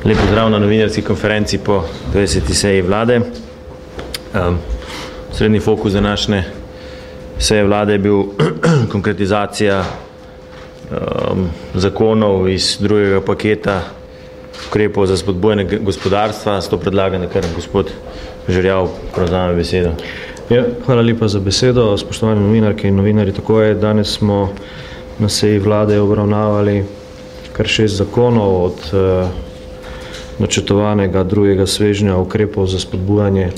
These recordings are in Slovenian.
Lep pozdrav na novinarski konferenci po 20. seji vlade. Srednji fokus današnje seje vlade je bil konkretizacija zakonov iz drugega paketa ukrepov za spodbujanje gospodarstva. S to predlagam, da kar gospod Žerjav prevzame besedo. Ja, hvala lepa za besedo, spoštovani novinarke in novinarji. Tako je, danes smo na seji vlade obravnavali kar 6 zakonov od načrtovanega drugega svežnja ukrepov za spodbujanje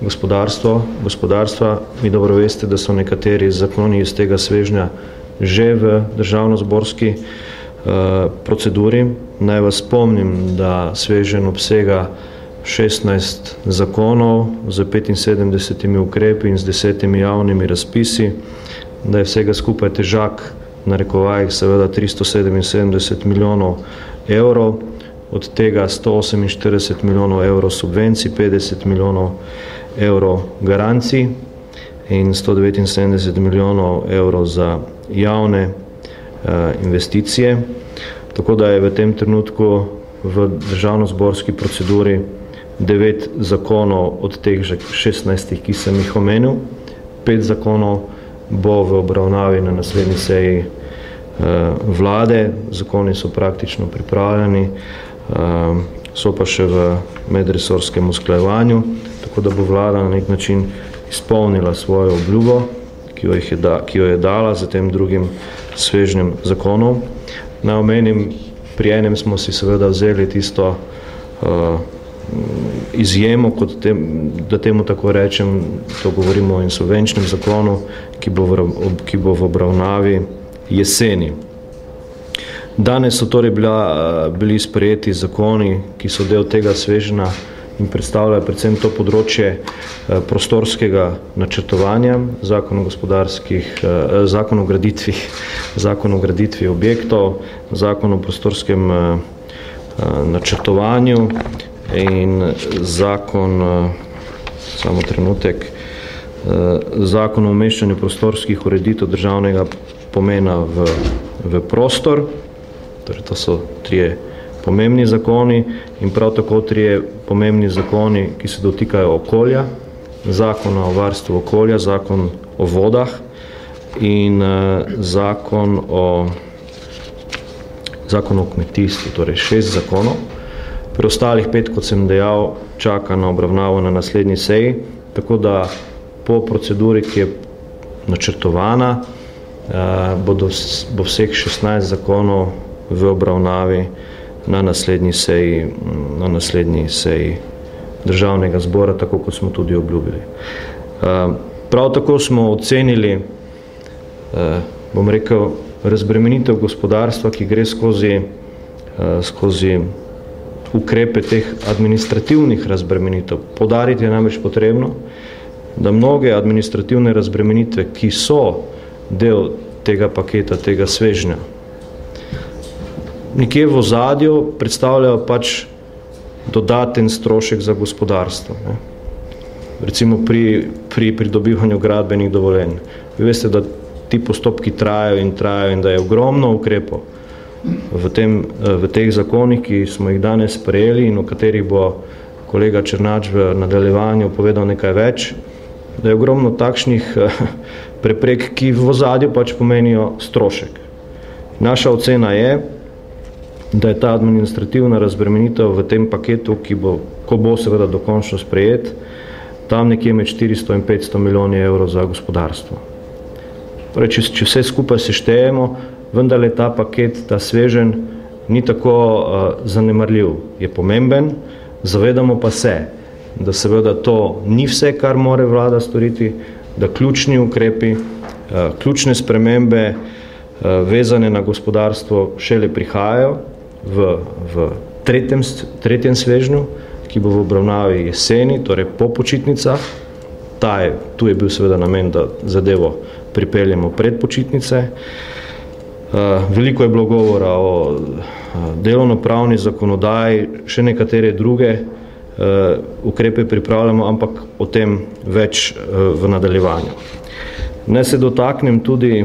gospodarstva. Vi dobro veste, da so nekateri zakoni iz tega svežnja že v državnozborski proceduri. Naj vas spomnim, da svežen obsega 16 zakonov z 75 ukrepi in z 10 javnimi razpisi, da je vsega skupaj težak, narekovajih seveda 377 milijonov evrov, od tega 148 milijonov evrov subvencij, 50 milijonov evrov garancij in 179 milijonov evrov za javne investicije. Tako da je v tem trenutku v državnozborski proceduri 9 zakonov od teh 16, ki sem jih omenil. 5 zakonov bo v obravnavi na naslednji seji vlade. Zakoni so praktično pripravljeni, so pa še v medresorskem usklajevanju, tako da bo vlada na nek način izpolnila svojo obljubo, ki jo je dala za tem drugim svežnjem zakonov. Naj omenim, pri enem smo si seveda vzeli tisto izjemo, da temu tako rečem, to govorimo o insolvenčnem zakonu, ki bo v obravnavi jeseni. Danes so torej bili sprejeti zakoni, ki so del tega svežnja in predstavljajo predvsem to področje prostorskega načrtovanja, zakon o graditvi objektov, zakon o prostorskem načrtovanju in zakon o umeščanju prostorskih ureditev državnega pomena v prostor. Torej, to so 3 pomembni zakoni in prav tako 3 pomembni zakoni, ki se dotikajo okolja, zakon o varstvu okolja, zakon o vodah in zakon o kmetijstvu, torej 6 zakonov. Pri ostalih 5, kot sem dejal, čaka na obravnavo na naslednji seji, tako da po proceduri, ki je načrtovana, bo vseh 16 zakonov v obravnavi na naslednji seji državnega zbora, tako kot smo tudi obljubili. Prav tako smo ocenili, bom rekel, razbremenitev gospodarstva, ki gre skozi ukrepe teh administrativnih razbremenitev. Poudariti je namreč potrebno, da mnoge administrativne razbremenitve, ki so del tega paketa, tega svežnja, nekje v ozadju predstavljajo pač dodaten strošek za gospodarstvo. Recimo pri pridobivanju gradbenih dovoljenj. Vi veste, da ti postopki trajajo in da je ogromno ukrepov v teh zakonih, ki smo jih danes sprejeli in o katerih bo kolega Černač v nadaljevanju povedal nekaj več, da je ogromno takšnih preprek, ki v ozadju pač pomenijo strošek. Naša ocena je, da je ta administrativna razbremenitev v tem paketu, ko bo seveda dokončno sprejet, tam nekje med 400 in 500 milijoni evrov za gospodarstvo. Torej, če vse skupaj seštejemo, vendar je ta paket, ta svežen, ni tako zanemarljiv. Je pomemben, zavedamo pa se, da seveda to ni vse, kar mora vlada storiti, da ključni ukrepi, ključne spremembe vezane na gospodarstvo šele prihajajo v tretjem svežnju, ki bo v obravnavi jeseni, torej po počitnicah. Tu je bil seveda namen, da zadevo pripeljemo pred počitnice. Veliko je bilo govora o delovnopravni zakonodaji, še nekatere druge ukrepe pripravljamo, ampak o tem več v nadaljevanju. Naj se dotaknem tudi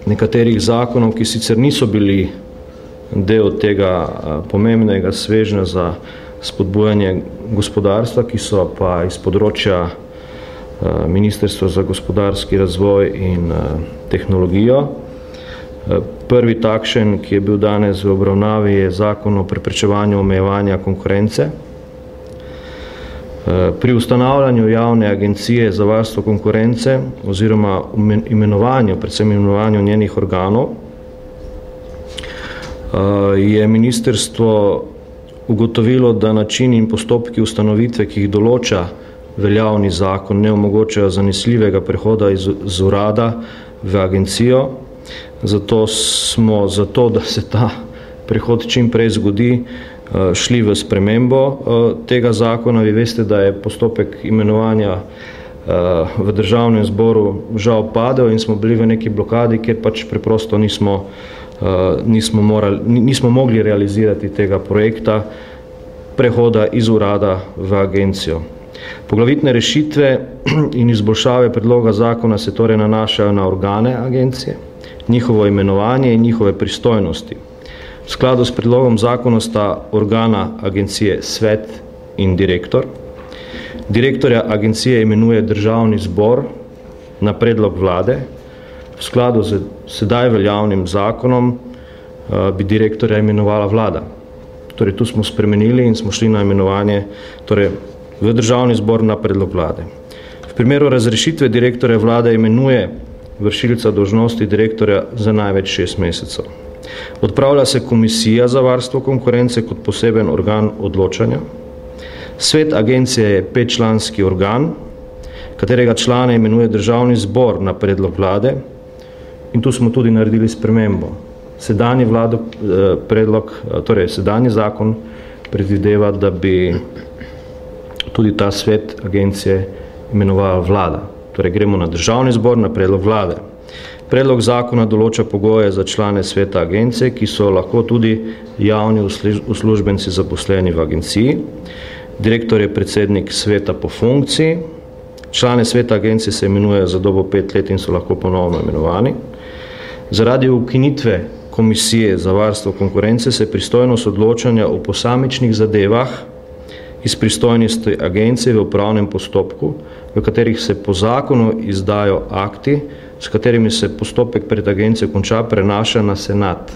nekaterih zakonov, ki sicer niso bili del tega pomembnega svežnja za spodbujanje gospodarstva, ki so pa iz področja Ministrstva za gospodarski razvoj in tehnologijo. Prvi takšen, ki je bil danes v obravnavi, je zakon o preprečevanju omejevanja konkurence. Pri ustanavljanju javne agencije za varstvo konkurence oziroma predvsem imenovanju njenih organov je ministrstvo ugotovilo, da način in postopki ustanovitve, ki jih določa veljavni zakon, ne omogočajo zanesljivega prehoda iz urada v agencijo. Zato smo zato, da se ta prehod čim prej zgodi, šli v spremembo tega zakona. Vi veste, da je postopek imenovanja v Državnem zboru žal padel in smo bili v neki blokadi, kjer pač preprosto nismo mogli realizirati tega projekta prehoda iz urada v agencijo. Poglavitne rešitve in izboljšave predloga zakona se torej nanašajo na organe agencije, njihovo imenovanje in njihove pristojnosti. V skladu s predlogom zakona sta organa agencije svet in direktor. Direktorja agencije imenuje Državni zbor na predlog vlade. V skladu z sedaj veljavnim zakonom bi direktorja imenovala vlada. Torej, tu smo spremenili in smo šli na imenovanje v Državni zbor na predlog vlade. V primeru razrešitve direktorja vlada imenuje vršilca dolžnosti direktorja za največ 6 mesecev. Odpravlja se komisija za varstvo konkurence kot poseben organ odločanja. Svet agencije je 5-članski organ, katerega člane imenuje Državni zbor na predlog vlade, in tu smo tudi naredili spremembo. Sedanji zakon predvideva, da bi tudi ta svet agencije imenovala vlada. Torej gremo na Državni zbor na predlog vlade. Predlog zakona določa pogoje za člane sveta agencije, ki so lahko tudi javni uslužbenci zaposleni v agenciji. Direktor je predsednik sveta po funkciji. Člane sveta agencije se imenujejo za dobo 5 let in so lahko ponovno imenovani. Zaradi ukinitve Komisije za varstvo konkurence se pristojnost odločanja o posamičnih zadevah iz pristojnosti agencije v upravnem postopku, v katerih se po zakonu izdajo akti, s katerimi se postopek pred agencijo konča, prenaša na senat,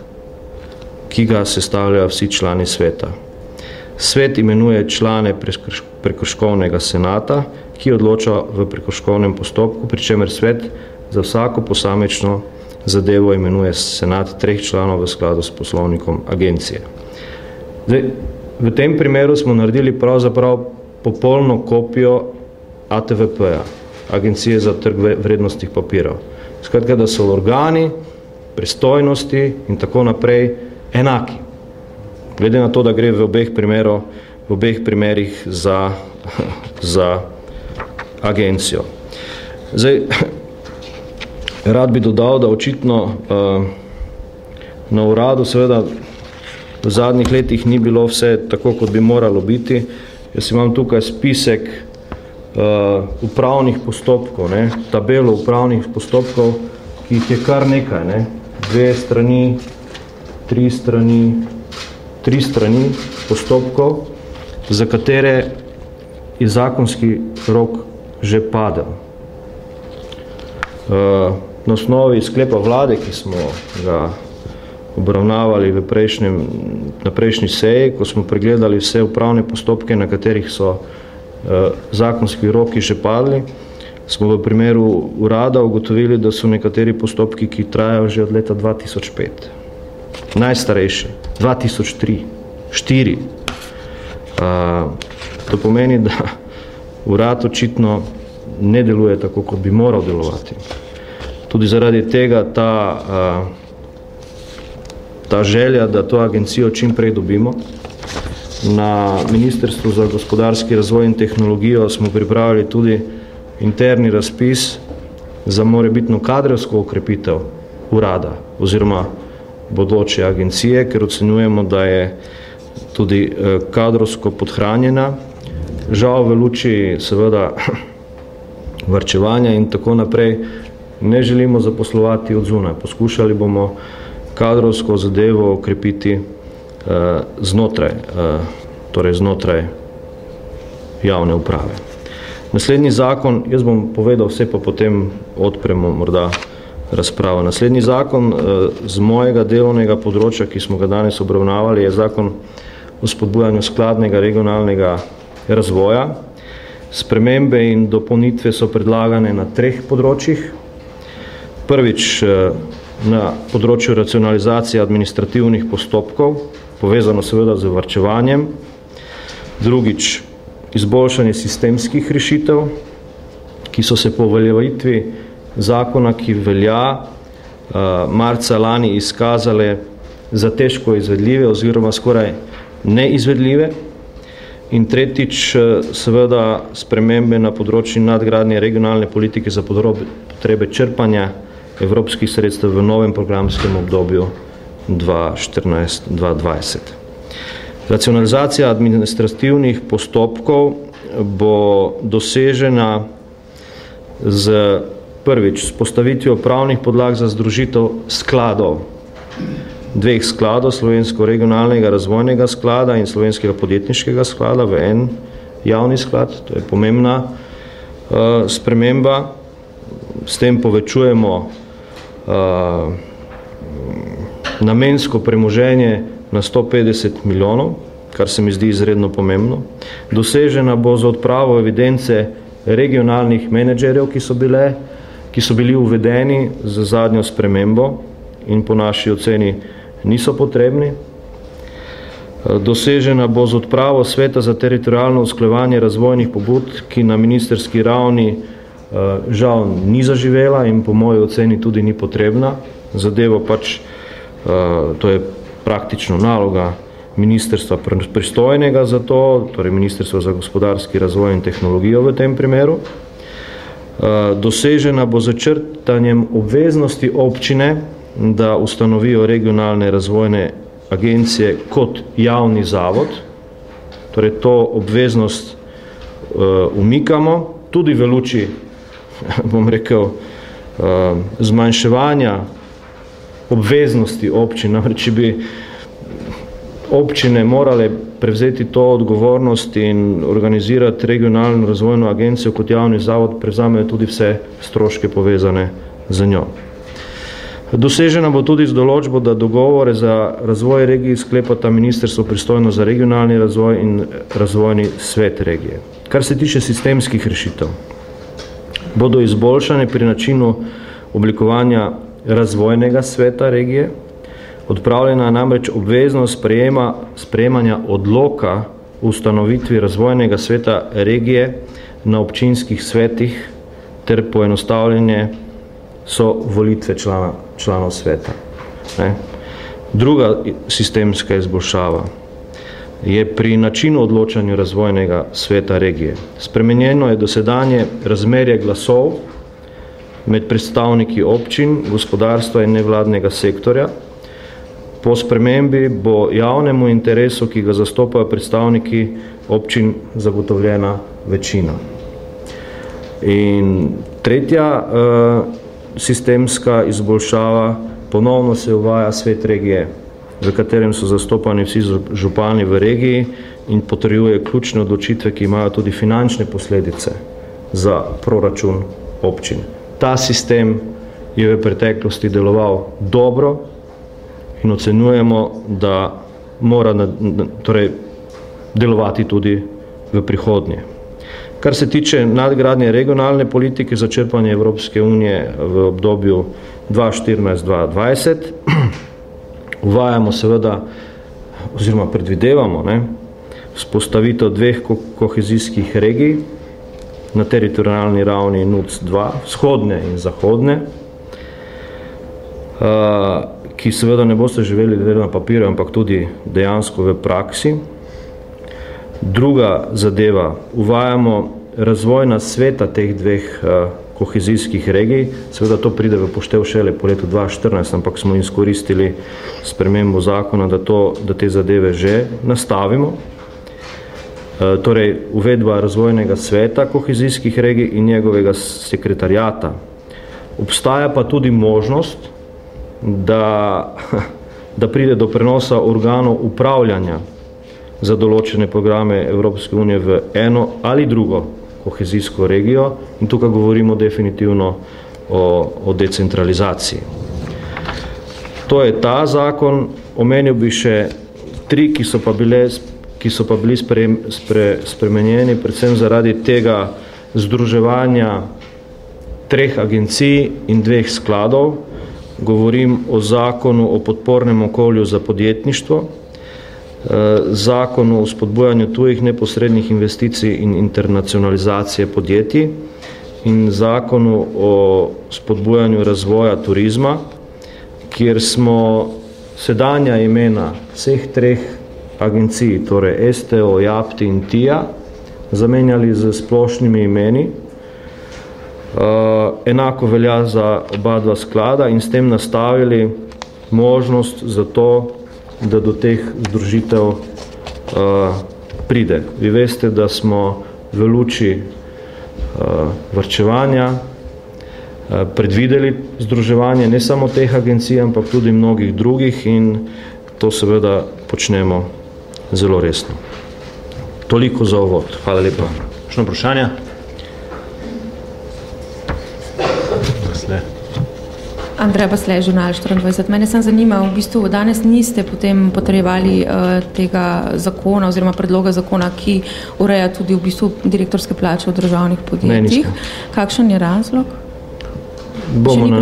ki ga sestavljajo vsi člani sveta. Svet imenuje člane prekrškovnega senata, ki odloča v prekrškovnem postopku, pri čemer svet za vsako posamično zadevo imenuje senat 3 članov v skladu s poslovnikom agencije. Zdaj, v tem primeru smo naredili pravzaprav popolno kopijo ATVP-ja, Agencije za trg vrednostnih papirov. Skratka, da so organi, pristojnosti in tako naprej enaki. Glede na to, da gre v obeh primerih za agencijo. Zdaj, rad bi dodal, da očitno na uradu seveda v zadnjih letih ni bilo vse tako, kot bi moralo biti. Jaz imam tukaj spisek upravnih postopkov, tabelo upravnih postopkov, ki jih je kar nekaj, 2 strani, 3 strani postopkov, za katere je zakonski rok že padel. Na osnovi sklepa vlade, ki smo ga obravnavali na prejšnji seji, ko smo pregledali vse upravne postopke, na katerih so zakonski roki že padli, smo v primeru urada ugotovili, da so nekateri postopki, ki trajajo že od leta 2005. Najstarejši, 2003, 2004. To pomeni, da urad očitno ne deluje tako, kot bi moral delovati. Tudi zaradi tega ta želja, da to agencijo čim prej dobimo. Na Ministrstvu za gospodarski razvoj in tehnologijo smo pripravili tudi interni razpis za morebitno kadrovsko okrepitev urada oziroma bodoče agencije, ker ocenjujemo, da je tudi kadrovsko podhranjena. Žal v luči seveda varčevanja in tako naprej ne želimo zaposlovati od zunaj. Poskušali bomo kadrovsko zadevo okrepiti znotraj javne uprave. Naslednji zakon, jaz bom povedal vse, pa potem odpremo morda razpravo. Naslednji zakon z mojega delovnega področja, ki smo ga danes obravnavali, je zakon o spodbujanju skladnega regionalnega razvoja. Spremembe in dopolnitve so predlagane na 3 področjih. Prvič na področju racionalizacije administrativnih postopkov, povezano seveda z varčevanjem. Drugič, izboljšanje sistemskih rešitev, ki so se po uveljavitvi zakona, ki velja, marca lani izkazale za težko izvedljive oziroma skoraj neizvedljive. In tretjič, seveda spremembe na področju nadgradnje regionalne politike za potrebe črpanja evropskih sredstev v novem programskem obdobju 2014-2020. Racionalizacija administrativnih postopkov bo dosežena z prvič vzpostavitvijo pravnih podlag za združitev skladov, 2 skladov, Slovensko regionalnega razvojnega sklada in Slovenskega podjetniškega sklada v en javni sklad. To je pomembna sprememba. S tem povečujemo namensko premoženje na 150 milijonov, kar se mi zdi izredno pomembno. Dosežena bo za odpravo evidence regionalnih menedžerjev, ki so bili uvedeni za zadnjo spremembo in po naši oceni niso potrebni. Dosežena bo z odpravo Sveta za teritorialno usklajevanje razvojnih pobud, ki na ministrski ravni žal ni zaživela in po moji oceni tudi ni potrebna. Zadevo pač, to je praktično naloga ministrstva pristojnega za to, torej Ministrstva za gospodarski razvoj in tehnologijo v tem primeru. Dosežena bo z črtanjem obveznosti občine, da ustanovijo regionalne razvojne agencije kot javni zavod. Torej to obveznost umikamo, tudi v luči, bom rekel, zmanjševanja obveznosti občin. Namreč, če bi občine morale prevzeti to odgovornost in organizirati regionalno razvojno agencijo kot javni zavod, prevzamejo tudi vse stroške povezane z njo. Dosežena bo tudi z določbo, da dogovore za razvoj regij sklepata ministrstvo pristojno za regionalni razvoj in razvojni svet regije. Kar se tiče sistemskih rešitev, bodo izboljšane pri načinu oblikovanja razvojnega sveta regije. Odpravljena namreč obveznost sprejemanja odloka o ustanovitvi razvojnega sveta regije na občinskih svetih ter poenostavljanje so volitve članov sveta. Druga sistemska izboljšava je pri načinu odločanja razvojnega sveta regije. Spremenjeno je dosedanje razmerje glasov med predstavniki občin, gospodarstva in nevladnega sektorja. Po spremembi bo javnemu interesu, ki ga zastopajo predstavniki občin, zagotovljena večina. In tretja sistemska izboljšava, ponovno se uvaja svet regije, v katerem so zastopani vsi župani v regiji in potrjuje ključne odločitve, ki imajo tudi finančne posledice za proračun občin. Ta sistem je v preteklosti deloval dobro in ocenjujemo, da mora delovati tudi v prihodnje. Kar se tiče nadgradnje regionalne politike za črpanje Evropske unije v obdobju 2014-2020, uvajamo seveda, oziroma predvidevamo, vzpostavitev 2 kohezijskih regij na teritorialni ravni NUTS-2, vzhodne in zahodne, ki seveda ne boste živeli na papirju, ampak tudi dejansko v praksi. Druga zadeva, uvajamo razvojna sveta teh 2 kohezijskih regij. Seveda to pride v poštev šele po letu 2014, ampak smo izkoristili spremembo zakona, da te zadeve že nastavimo. Torej, uvedba razvojnega sveta kohezijskih regij in njegovega sekretarjata. Obstaja pa tudi možnost, da pride do prenosa organov upravljanja za določene programe Evropske unije v eno ali drugo kohezijsko regijo in tukaj govorimo definitivno o decentralizaciji. To je ta zakon, omenil bi še 3, ki so pa bili spremenjeni, predvsem zaradi tega združevanja 3 agencij in 2 skladov. Govorim o zakonu o podpornem okolju za podjetništvo, zakonu o spodbujanju tujih neposrednih investicij in internacionalizacije podjetij in zakonu o spodbujanju razvoja turizma, kjer smo sedanja imena vseh 3 agencij, torej STO, JAPTI in TIA, zamenjali z splošnimi imeni. Enako velja za oba 2 sklada in s tem nastavili možnost za to, da do teh združitev pride. Vi veste, da smo v luči varčevanja predvideli združevanje ne samo teh agencij, ampak tudi mnogih drugih in to seveda počnemo zelo resno. Toliko za uvod. Hvala lepa. Še vprašanja? Andreja Baslej, Žurnal 24. Mene sem zanimal, v bistvu danes niste potem potrjevali tega zakona oziroma predloga zakona, ki ureja tudi v bistvu direktorske plače v državnih podjetjih. Kakšen je razlog? Bomo na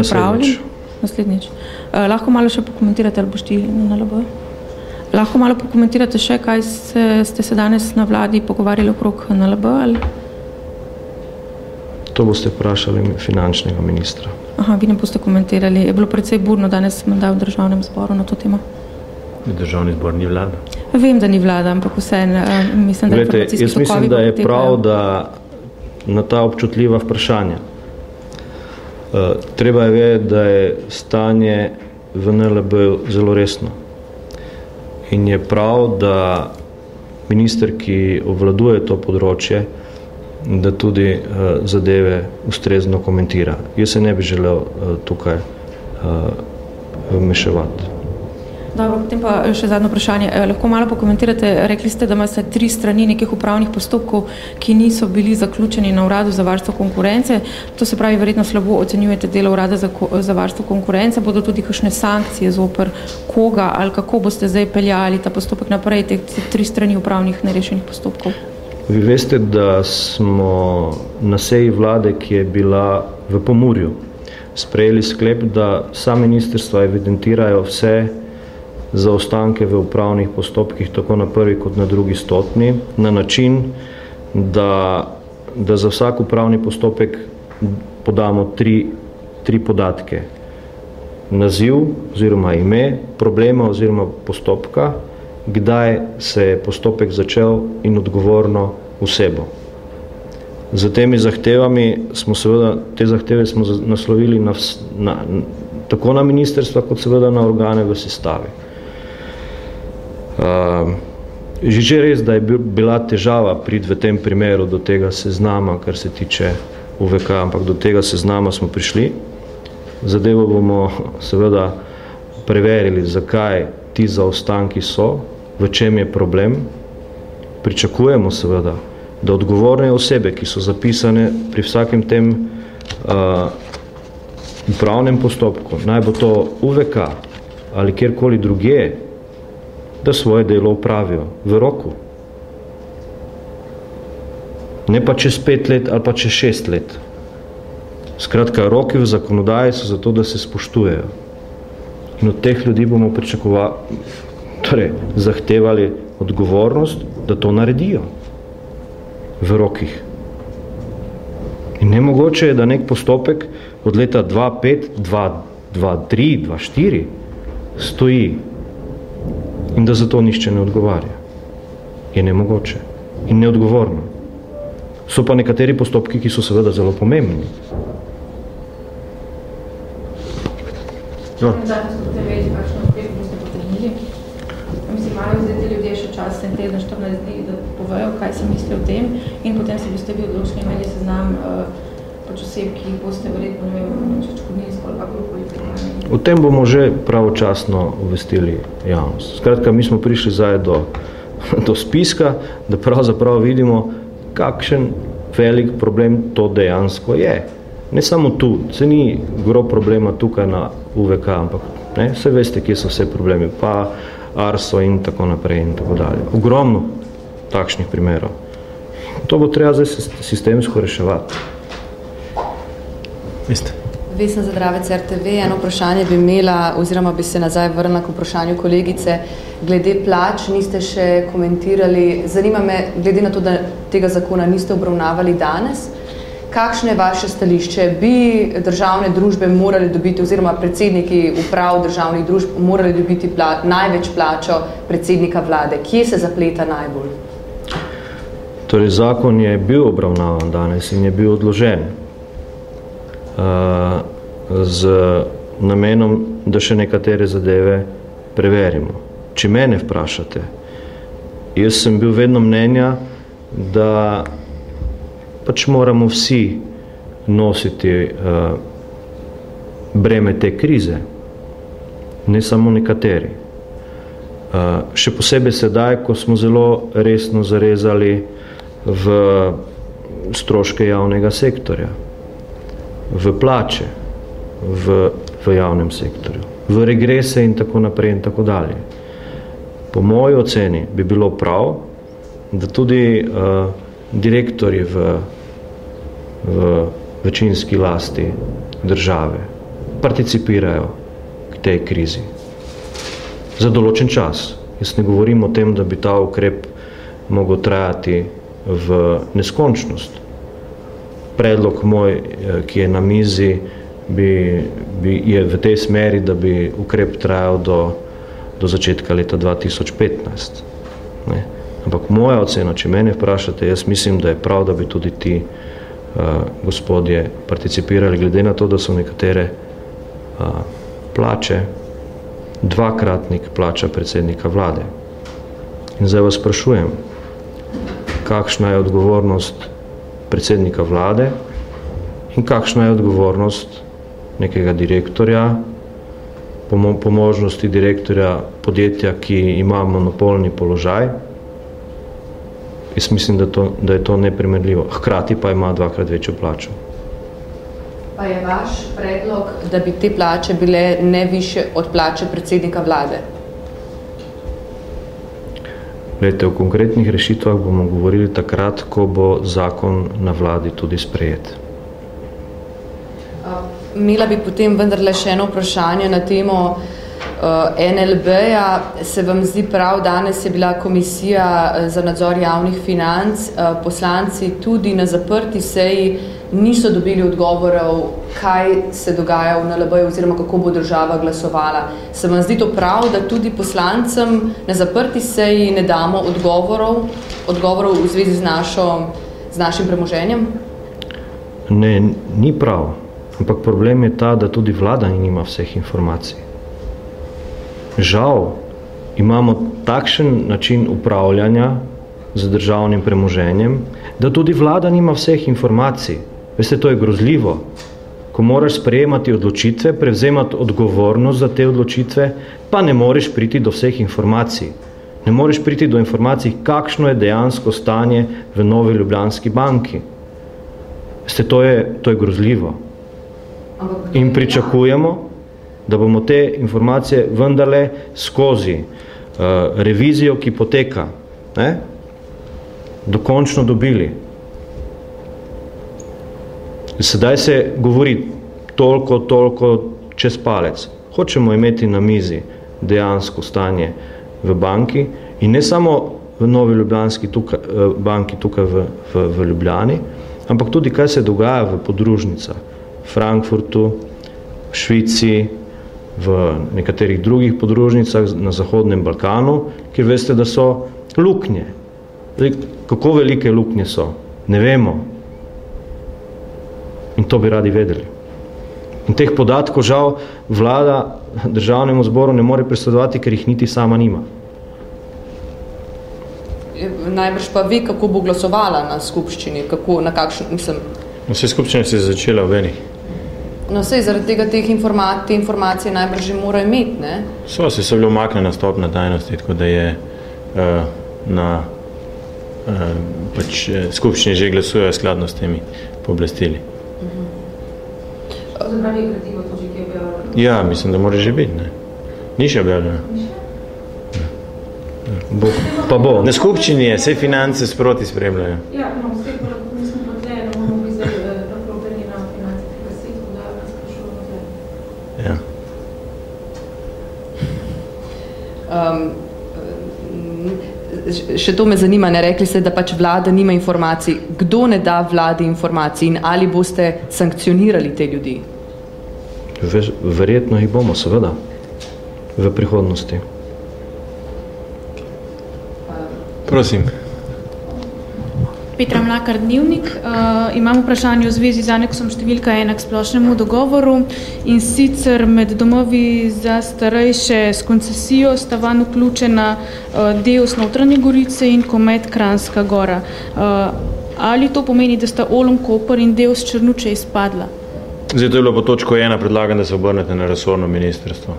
naslednjič. Lahko malo še pokomentirate, ali boš ti na NLB? Lahko malo pokomentirate še, kaj ste se danes na vladi pogovarjali okrog NLB? Ali? To boste vprašali finančnega ministra. Aha, vi ne boste komentirali. Je bilo precej burno danes mandat v državnem zboru na to temo? Državni zbor ni vlada. Vem, da ni vlada, ampak vseeno mislim, da informacijski tokovi. Jaz mislim, da je prav, da na ta občutljiva vprašanja. Treba je vedeti, da je stanje v NLB zelo resno. In je prav, da minister, ki obvladuje to področje, da tudi zadeve ustrezno komentira. Jaz se ne bi želel tukaj vmešavati. Dobro, potem pa še zadnje vprašanje. Lahko malo pokomentirate, rekli ste, da imate 3 strani nekih upravnih postopkov, ki niso bili zaključeni na Uradu za varstvo konkurence. To se pravi, verjetno slabo ocenjujete delo Urada za varstvo konkurence. Bodo tudi kakšne sankcije zoper koga ali kako boste zdaj peljali ta postopek naprej, te 3 strani upravnih nerešenih postopkov? Vi veste, da smo na seji vlade, ki je bila v Pomurju, sprejeli sklep, da vsa ministrstva evidentirajo vse zaostanke v upravnih postopkih, tako na prvi kot na drugi stopnji, na način, da za vsak upravni postopek podamo 3 podatke. Naziv oziroma ime, problema oziroma postopka, kdaj se je postopek začel in odgovorno osebo. Z temi zahtevami smo seveda, te zahteve smo naslovili tako na ministrstva, kot seveda na organe v sestavi. Že res, da je bila težava priti v tem primeru do tega seznama, kar se tiče UVK, ampak do tega seznama smo prišli. Zadevo bomo seveda preverili, zakaj ti zaostanki so, v čem je problem. Pričakujemo seveda, da odgovorne osebe, ki so zapisane pri vsakem tem upravnem postopku, naj bo to UVK ali kjerkoli drugje, da svoje delo upravijo v roku. Ne pa čez 5 let ali pa čez 6 let. Skratka, roki v zakonodaji so zato, da se spoštujejo. In od teh ljudi bomo zahtevali odgovornost, da to naredijo v rokih. In nemogoče je, da nek postopek od leta 2005, 2003, 2004 stoji in da za to nišče ne odgovarja. Je nemogoče in neodgovorno. So pa nekateri postopki, ki so seveda zelo pomembni. Imajo zdaj te ljudje še čas, 7 teden, 14 dni, da povejo, kaj se misli o tem in potem se boste vi odločili, imeli seznam oseb, ki jih boste verjetno, ne vem, odškodninsko ali kakorkoli. O tem bomo že pravočasno obvestili javnost. Skratka, mi smo prišli zdaj do spiska, da pravzaprav vidimo, kakšen velik problem to dejansko je. Ne samo tu, se ni gro problema tukaj na UVK, ampak vse veste, kje so vse problemi, pa Arso in tako naprej in tako dalje. Ogromno takšnih primerov. To bo treba zdaj sistemsko reševati. Vesna Zadravec, RTV. Eno vprašanje bi imela, oziroma bi se nazaj vrnila k vprašanju kolegice. Glede plač niste še komentirali. Zanima me, glede na to, da tega zakona niste obravnavali danes, kakšno je vaše stališče? Bi državne družbe morali dobiti, oziroma predsedniki uprav državnih družb morali dobiti največ plačo predsednika vlade? Kje se zapleta najbolj? Torej, zakon je bil obravnavan danes in je bil odložen z namenom, da še nekatere zadeve preverimo. Če mene vprašate, jaz sem bil vedno mnenja, da pač moramo vsi nositi breme te krize, ne samo nekateri. Še posebej sedaj, ko smo zelo resno zarezali v stroške javnega sektorja, v plače, v javnem sektorju, v regrese in tako naprej in tako dalje. Po moji oceni bi bilo prav, da tudi direktorji v večinski lasti države participirajo k tej krizi. Za določen čas. Jaz ne govorim o tem, da bi ta ukrep mogel trajati v neskončnost. Predlog moj, ki je na mizi, je v tej smeri, da bi ukrep trajal do začetka leta 2015. Ne? Ampak moja ocena, če mene vprašate, jaz mislim, da je prav, da bi tudi ti gospodje participirali, glede na to, da so nekatere plače dvakratnik plača predsednika vlade. In zdaj vas sprašujem, kakšna je odgovornost predsednika vlade in kakšna je odgovornost nekega direktorja, po možnosti direktorja podjetja, ki ima monopolni položaj. Jaz mislim, da je to neprimerljivo. Hkrati pa ima dvakrat večjo plačo. Pa je vaš predlog, da bi te plače bile ne višje od plače predsednika vlade? Glejte, o konkretnih rešitvah bomo govorili takrat, ko bo zakon na vladi tudi sprejet. Imela bi potem vendarle še eno vprašanje na temo NLB-ja. Se vam zdi prav, danes je bila komisija za nadzor javnih financ, poslanci tudi na zaprti seji niso dobili odgovorov, kaj se dogaja v NLB-ju oziroma kako bo država glasovala. Se vam zdi to prav, da tudi poslancem na zaprti seji ne damo odgovorov v zvezi z našim premoženjem? Ne, ni prav. Ampak problem je ta, da tudi vlada nima vseh informacij. Žal, imamo takšen način upravljanja z državnim premoženjem, da tudi vlada nima vseh informacij. Veste, to je grozljivo. Ko moraš sprejemati odločitve, prevzemati odgovornost za te odločitve, pa ne moreš priti do vseh informacij. Ne moreš priti do informacij, kakšno je dejansko stanje v Novi Ljubljanski banki. Veste, to je grozljivo. In pričakujemo, da bomo te informacije vendarle skozi revizijo, ki poteka, dokončno dobili. Sedaj se govori toliko čez palec. Hočemo imeti na mizi dejansko stanje v banki in ne samo v Novi Ljubljanski banki tukaj v Ljubljani, ampak tudi kaj se dogaja v podružnicah. V Frankfurtu, v Švici, v nekaterih drugih podružnicah na Zahodnem Balkanu, kjer veste, da so luknje. Kako velike luknje so? Ne vemo. In to bi radi vedeli. In teh podatkov žal vlada državnemu zboru ne more predstavljati, ker jih niti sama nima. Najbrž pa vi, kako bo glasovala na skupščini? Na kakšen, mislim... Vse skupščine se je začela v enih. No, sej zaradi tega te informacije najbrž že mora imeti, ne? So bile umaknjene stopnje tajnosti, tako da je na skupščini že glasujejo skladno s temi pooblastili. Ja, mislim, da mora že biti, ne? Ni še objavljeno. Pa bo. Na skupščini je, vse finance sproti spremljajo. Ja, no, vse pa nismo pa tle, no bomo bi zdaj naprobeni na finance tega svetov, da nas sprašujemo tle. Ja. Še to me zanima, ne, rekli ste, da pač vlada nima informacij. Kdo ne da vladi informacij in ali boste sankcionirali te ljudi? Verjetno jih bomo, seveda, v prihodnosti. Prosim. Petra Mlakar, Dnevnik. Imam vprašanje v zvezi z aneksom številka 1 k splošnemu dogovoru in sicer med domovi za starejše s koncesijo sta vanj vključena Deus Notranje Gorice in Komet Kranjska Gora. Ali to pomeni, da sta Olom Koper in Deus Črnuče izpadla? Zdaj, to je bilo po točko 1 predlagam, da se obrnete na resorno ministrstvo.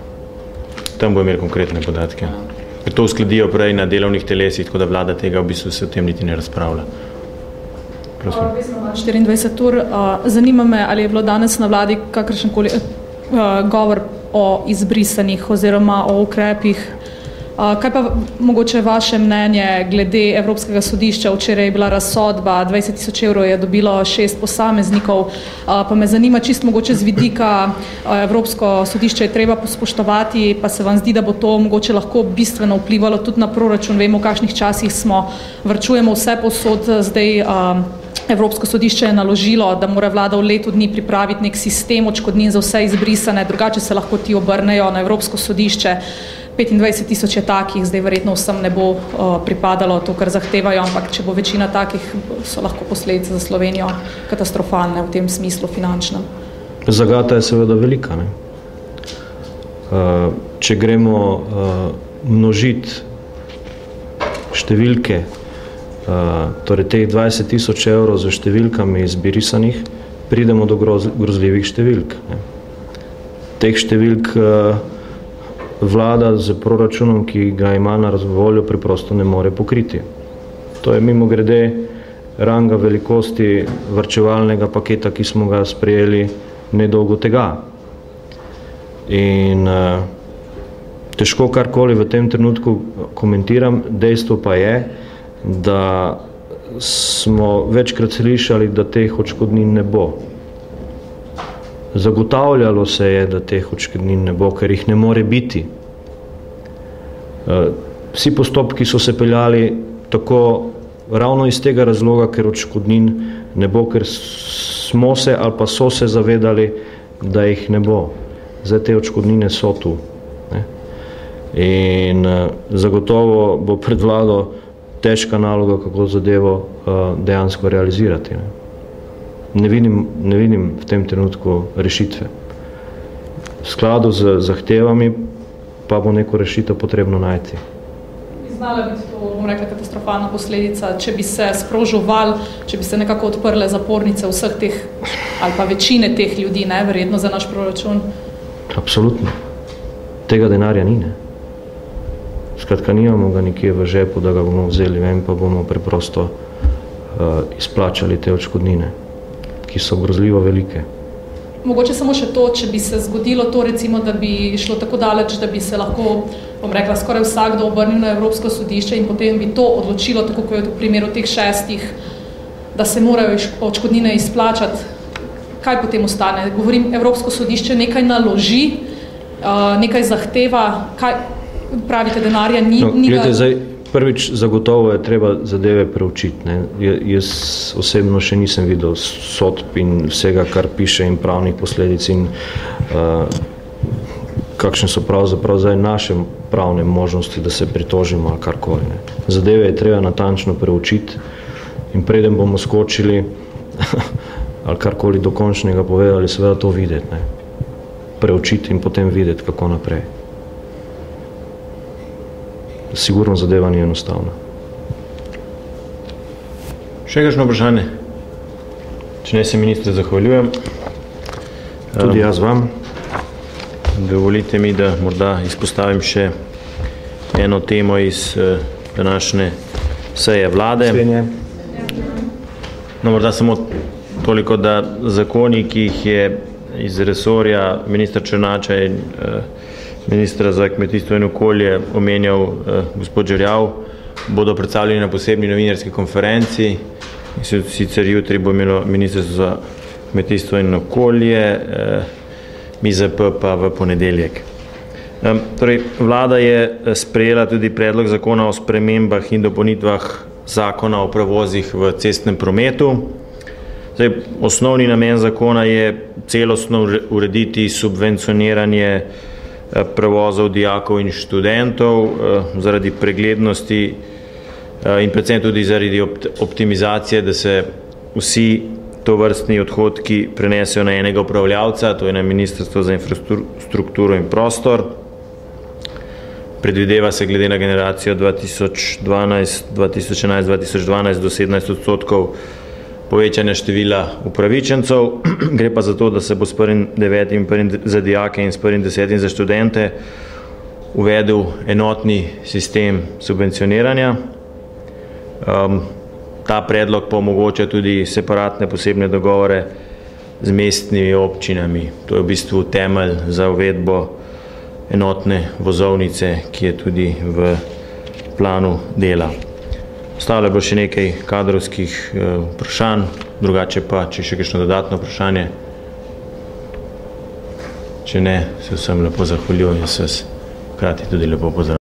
Tam bo imeli konkretne podatke. To uskladijo prej na delovnih telesih, tako da vlada tega v bistvu se o tem niti ne razpravlja. Prosim. 24 ur. Zanima me, ali je bilo danes na vladi kakršenkoli govor o izbrisanih oziroma o ukrepih. Kaj pa mogoče vaše mnenje glede Evropskega sodišča? Včeraj je bila razsodba, 20 000 € je dobilo 6 posameznikov, pa me zanima čisto mogoče z vidika Evropsko sodišče je treba spoštovati, pa se vam zdi, da bo to mogoče lahko bistveno vplivalo tudi na proračun. Vemo, v kakšnih časih smo, varčujemo vse posod, zdaj Evropsko sodišče je naložilo, da mora vlada v letu dni pripraviti nek sistem odškodnin za vse izbrisane, drugače se lahko ti obrnejo na Evropsko sodišče. 25 000 je takih, zdaj verjetno vsem ne bo pripadalo to, kar zahtevajo, ampak če bo večina takih, so lahko posledice za Slovenijo katastrofalne v tem smislu finančnem. Zagata je seveda velika, ne? Če gremo množiti številke, torej teh 20 000 € za številkami izbrisanih, pridemo do grozljivih številk, ne? Teh številk vlada z proračunom, ki ga ima na razvoljo, preprosto ne more pokriti. To je mimogrede ranga velikosti varčevalnega paketa, ki smo ga sprejeli nedolgo tega. In težko karkoli v tem trenutku komentiram, dejstvo pa je, da smo večkrat slišali, da teh odškodnin ne bo. Zagotavljalo se je, da teh odškodnin ne bo, ker jih ne more biti. Vsi postopki so se peljali tako ravno iz tega razloga, ker odškodnin ne bo, ker smo se ali pa so se zavedali, da jih ne bo. Zdaj te odškodnine so tu. Ne? In zagotovo bo pred vlado težka naloga, kako zadevo dejansko realizirati. Ne? Ne vidim v tem trenutku rešitve. V skladu z zahtevami pa bo neko rešitev potrebno najti. Znala biti to, bom rekla, katastrofalna posledica, če bi se sprožil val, če bi se nekako odprle zapornice vseh teh, ali pa večine teh ljudi, ne, verjetno za naš proračun. Absolutno. Tega denarja ni, ne. Skratka, nimamo ga nikje v žepu, da ga bomo vzeli ven, pa bomo preprosto izplačali te odškodnine, ki so grozljivo velike. Mogoče samo še to, če bi se zgodilo to, recimo, da bi šlo tako daleč, da bi se lahko, bom rekla, skoraj vsakdo obrnil na Evropsko sodišče in potem bi to odločilo, tako kot je v primeru teh 6, da se morajo odškodnine izplačati. Kaj potem ostane? Govorim, Evropsko sodišče nekaj naloži, nekaj zahteva, kaj pravite, denarja ni? No, gledajte, zdaj, prvič zagotovo je treba zadeve preučiti. Ne. Jaz osebno še nisem videl sodb in vsega, kar piše in pravnih posledic in kakšne so pravzaprav zdaj naše pravne možnosti, da se pritožimo ali karkoli. Ne. Zadeve je treba natančno preučiti in preden bomo skočili ali karkoli dokončnega povedali, seveda to videti. Ne. Preučiti in potem videti, kako naprej. Sigurno zadeva ni enostavna. Še kakšno vprašanje? Če ne, se ministre zahvaljujem. Tudi jaz vam. Dovolite mi, da morda izpostavim še eno temo iz današnje seje vlade. No, morda samo toliko, da zakoni, ki jih je iz resorja ministra Černača in ministra za kmetijstvo in okolje omenjal gospod Žerjav, bodo predstavljeni na posebni novinarski konferenci. Sicer jutri bo imelo ministrstvo za kmetijstvo in okolje, MIZP pa v ponedeljek. Torej, vlada je sprejela tudi predlog zakona o spremembah in dopolnitvah zakona o prevozih v cestnem prometu. Zdaj, osnovni namen zakona je celostno urediti subvencioniranje prevozov dijakov in študentov zaradi preglednosti in predvsem tudi zaradi optimizacije, da se vsi tovrstni odhodki prenesejo na enega upravljavca, to je na Ministrstvo za infrastrukturo in prostor. Predvideva se glede na generacijo 2011, 2012 do 17% povečanja števila upravičencev. Gre pa za to, da se bo s 1.9. za dijake in s 1.10. za študente uvedel enotni sistem subvencioniranja. Ta predlog pa omogoča tudi separatne posebne dogovore z mestnimi občinami. To je v bistvu temelj za uvedbo enotne vozovnice, ki je tudi v planu dela. Ostalo bo še nekaj kadrovskih vprašanj, drugače pa, če še kakšno dodatno vprašanje. Če ne, se vsem lepo zahvaljujem in se hkrati tudi lepo pozdravljam.